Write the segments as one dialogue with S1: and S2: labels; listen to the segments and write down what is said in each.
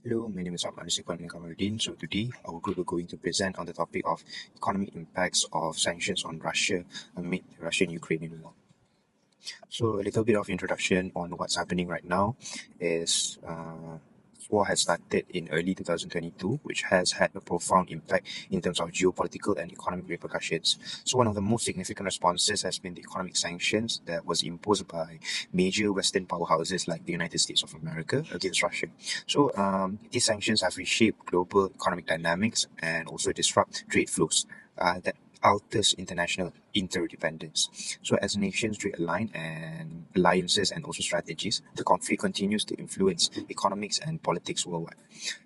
S1: Hello, my name is Ahmad and Kamaruddin. So today our group are going to present on the topic of economic impacts of sanctions on Russia amid the Russian-Ukrainian war. So a little bit of introduction on what's happening right now is this war has started in early 2022, which has had a profound impact in terms of geopolitical and economic repercussions. So one of the most significant responses has been the economic sanctions that was imposed by major Western powerhouses like the United States of America against Russia. So these sanctions have reshaped global economic dynamics and also disrupt trade flows that alters international interdependence. So as nations realign and alliances and also strategies, the conflict continues to influence economics and politics worldwide.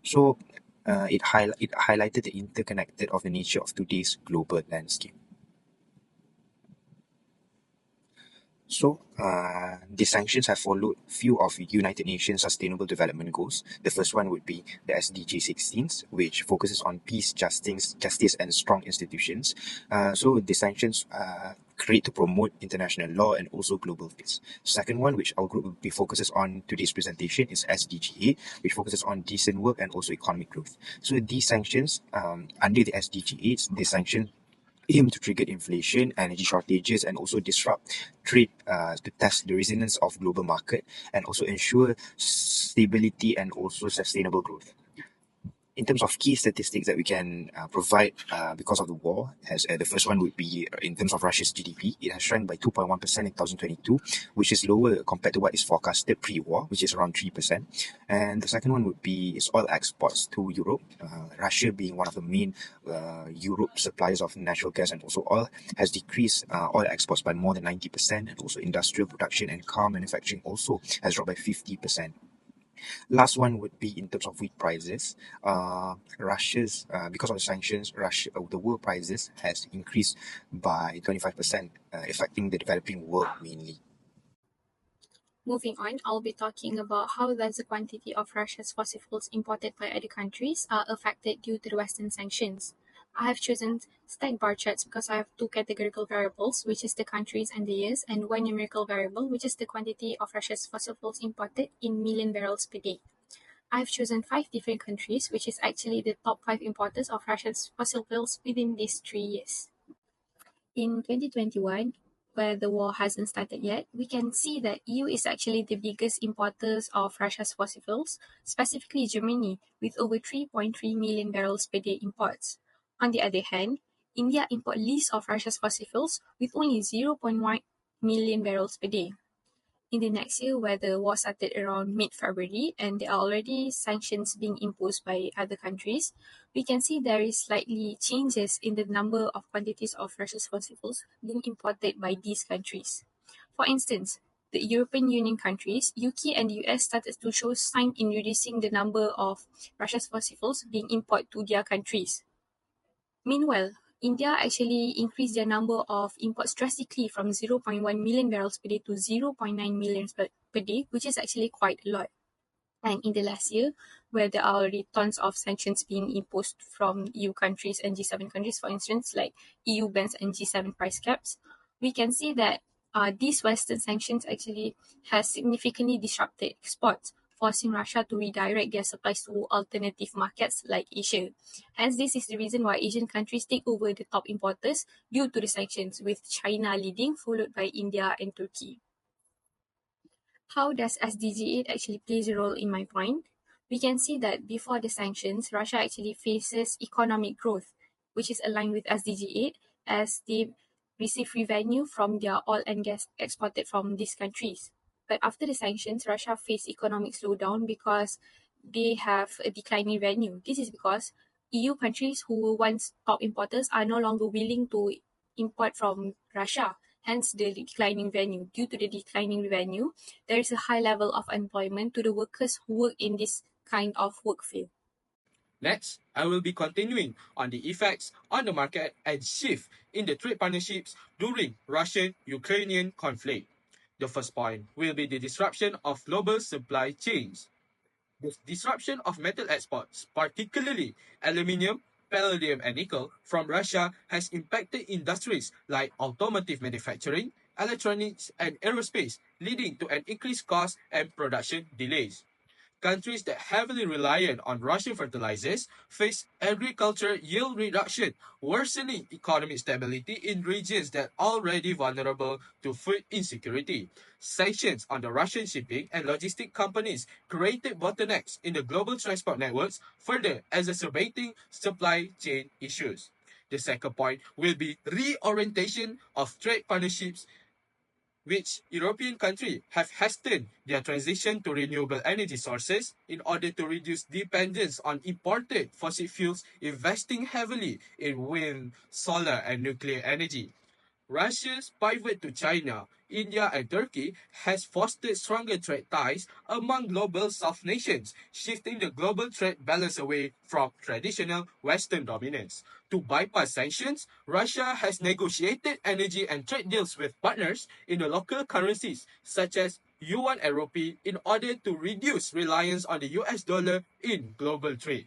S1: So it highlighted the interconnected of the nature of today's global landscape. So, the sanctions have followed few of United Nations Sustainable Development Goals. The first one would be the SDG 16, which focuses on peace, justice, and strong institutions. So, the sanctions create to promote international law and also global peace. Second one, which our group will be focuses on today's presentation, is SDG 8, which focuses on decent work and also economic growth. So, these sanctions, under the SDG 8, the sanctions aim to trigger inflation, energy shortages, and also disrupt trade to test the resilience of global market and also ensure stability and also sustainable growth. In terms of key statistics that we can provide because of the war, as the first one would be in terms of Russia's GDP, it has shrunk by 2.1% in 2022, which is lower compared to what is forecasted pre-war, which is around 3%. And the second one would be its oil exports to Europe. Russia, being one of the main Europe suppliers of natural gas and also oil, has decreased oil exports by more than 90%, and also industrial production and car manufacturing also has dropped by 50%. Last one would be in terms of wheat prices. Russia's because of the sanctions, the world prices has increased by 25%, affecting the developing world mainly.
S2: Moving on, I'll be talking about how does the quantity of Russia's fossil fuels imported by other countries are affected due to the Western sanctions. I have chosen stacked bar charts because I have two categorical variables, which is the countries and the years, and one numerical variable, which is the quantity of Russia's fossil fuels imported in million barrels per day. I've chosen 5 different countries, which is actually the top 5 importers of Russia's fossil fuels within these 3 years. In 2021, where the war hasn't started yet, we can see that EU is actually the biggest importers of Russia's fossil fuels, specifically Germany, with over 3.3 million barrels per day imports. On the other hand, India imports least of Russia's fossil fuels with only 0.1 million barrels per day. In the next year, where the war started around mid-February and there are already sanctions being imposed by other countries, we can see there is slightly changes in the number of quantities of Russia's fossil fuels being imported by these countries. For instance, the European Union countries, UK and the US started to show signs in reducing the number of Russia's fossil fuels being imported to their countries. Meanwhile, India actually increased their number of imports drastically from 0.1 million barrels per day to 0.9 million per day, which is actually quite a lot. And in the last year, where there are already tons of sanctions being imposed from EU countries and G7 countries, for instance, like EU bans and G7 price caps, we can see that these Western sanctions actually has significantly disrupted exports, forcing Russia to redirect their supplies to alternative markets like Asia. Hence, this is the reason why Asian countries take over the top importers due to the sanctions, with China leading, followed by India and Turkey. How does SDG 8 actually plays a role in my point? We can see that before the sanctions, Russia actually faces economic growth, which is aligned with SDG 8 as they receive revenue from their oil and gas exported from these countries. But after the sanctions, Russia faced economic slowdown because they have a declining revenue. This is because EU countries who were once top importers are no longer willing to import from Russia, hence the declining revenue. Due to the declining revenue, there is a high level of employment to the workers who work in this kind of work field.
S3: Next, I will be continuing on the effects on the market and shift in the trade partnerships during Russian-Ukrainian conflict. The first point will be the disruption of global supply chains. The disruption of metal exports, particularly aluminium, palladium, and nickel from Russia, has impacted industries like automotive manufacturing, electronics, and aerospace, leading to an increased cost and production delays. countries that heavily reliant on Russian fertilizers face agriculture yield reduction, worsening economic stability in regions that are already vulnerable to food insecurity. Sanctions on the Russian shipping and logistic companies created bottlenecks in the global transport networks, further exacerbating supply chain issues. The second point will be reorientation of trade partnerships, which European countries have hastened their transition to renewable energy sources in order to reduce dependence on imported fossil fuels, investing heavily in wind, solar, and nuclear energy. Russia's pivot to China, India, and Turkey has fostered stronger trade ties among global South nations, shifting the global trade balance away from traditional Western dominance. To bypass sanctions, Russia has negotiated energy and trade deals with partners in the local currencies, such as yuan and rupee, in order to reduce reliance on the US dollar in global trade.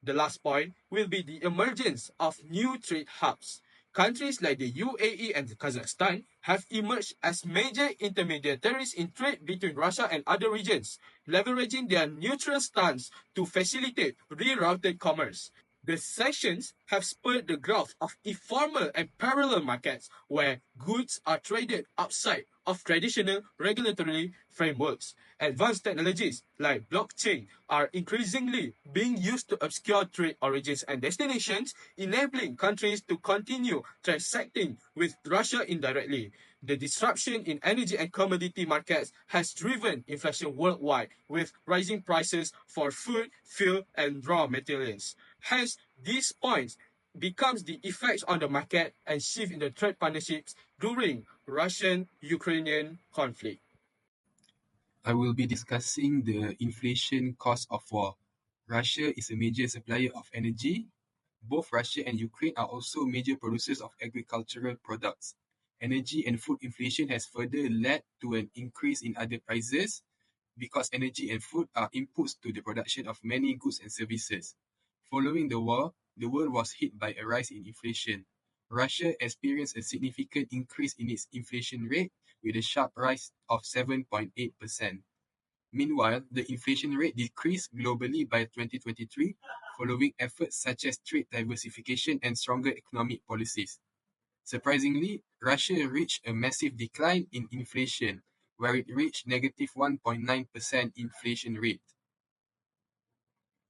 S3: The last point will be the emergence of new trade hubs. Countries like the UAE and Kazakhstan have emerged as major intermediaries in trade between Russia and other regions, leveraging their neutral stance to facilitate rerouted commerce. The sanctions have spurred the growth of informal and parallel markets where goods are traded outside of traditional regulatory frameworks. Advanced technologies like blockchain are increasingly being used to obscure trade origins and destinations, enabling countries to continue transacting with Russia indirectly. The disruption in energy and commodity markets has driven inflation worldwide, with rising prices for food, fuel, and raw materials. Hence, these points becomes the effects on the market and shift in the trade partnerships during Russian-Ukrainian conflict.
S4: I will be discussing the inflation cost of war. Russia is a major supplier of energy. Both Russia and Ukraine are also major producers of agricultural products. Energy and food inflation has further led to an increase in other prices because energy and food are inputs to the production of many goods and services. Following the war, the world was hit by a rise in inflation. Russia experienced a significant increase in its inflation rate with a sharp rise of 7.8%. Meanwhile, the inflation rate decreased globally by 2023 following efforts such as trade diversification and stronger economic policies. Surprisingly, Russia reached a massive decline in inflation, where it reached negative 1.9% inflation rate.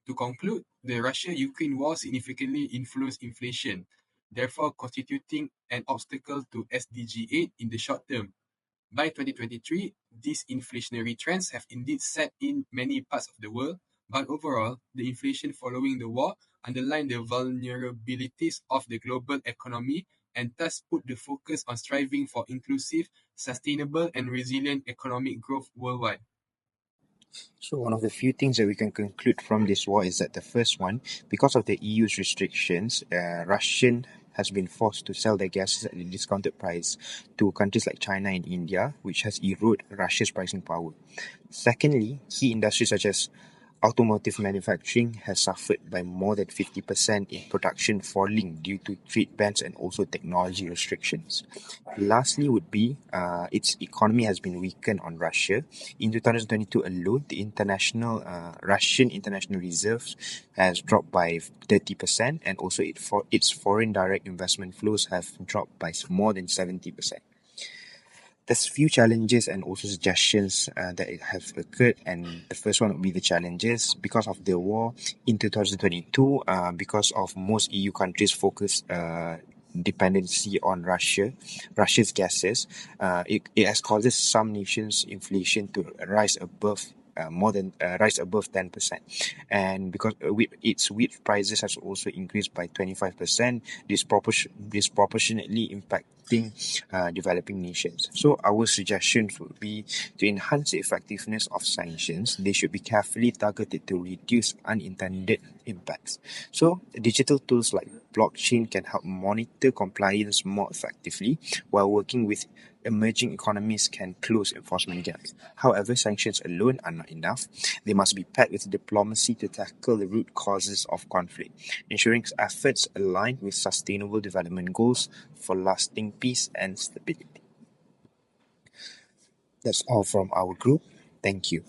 S4: To conclude, the Russia-Ukraine war significantly influenced inflation, therefore constituting an obstacle to SDG 8 in the short term. By 2023, these inflationary trends have indeed set in many parts of the world, but overall, the inflation following the war underlined the vulnerabilities of the global economy and thus put the focus on striving for inclusive, sustainable, and resilient economic growth worldwide.
S1: So one of the few things that we can conclude from this war is that the first one, because of the EU's restrictions, Russian has been forced to sell their gases at a discounted price to countries like China and India, which has eroded Russia's pricing power. Secondly, key industries such as automotive manufacturing has suffered by more than 50% in production falling due to trade bans and also technology restrictions. Lastly would be its economy has been weakened on Russia. In 2022 alone, the Russian international reserves has dropped by 30%, and also its foreign direct investment flows have dropped by more than 70%. There's few challenges and also suggestions that have occurred, and the first one would be the challenges because of the war in 2022, because of most EU countries' focus dependency on Russia's gases. It has caused some nations' inflation to rise above rise above 10%, and because its wheat prices has also increased by 25%, disproportionately impacting developing nations. So our suggestions would be to enhance the effectiveness of sanctions. They should be carefully targeted to reduce unintended impacts. So digital tools like blockchain can help monitor compliance more effectively, while working with emerging economies can close enforcement gaps. However, sanctions alone are not enough. They must be paired with diplomacy to tackle the root causes of conflict, ensuring efforts align with sustainable development goals for lasting peace and stability. That's all from our group. Thank you.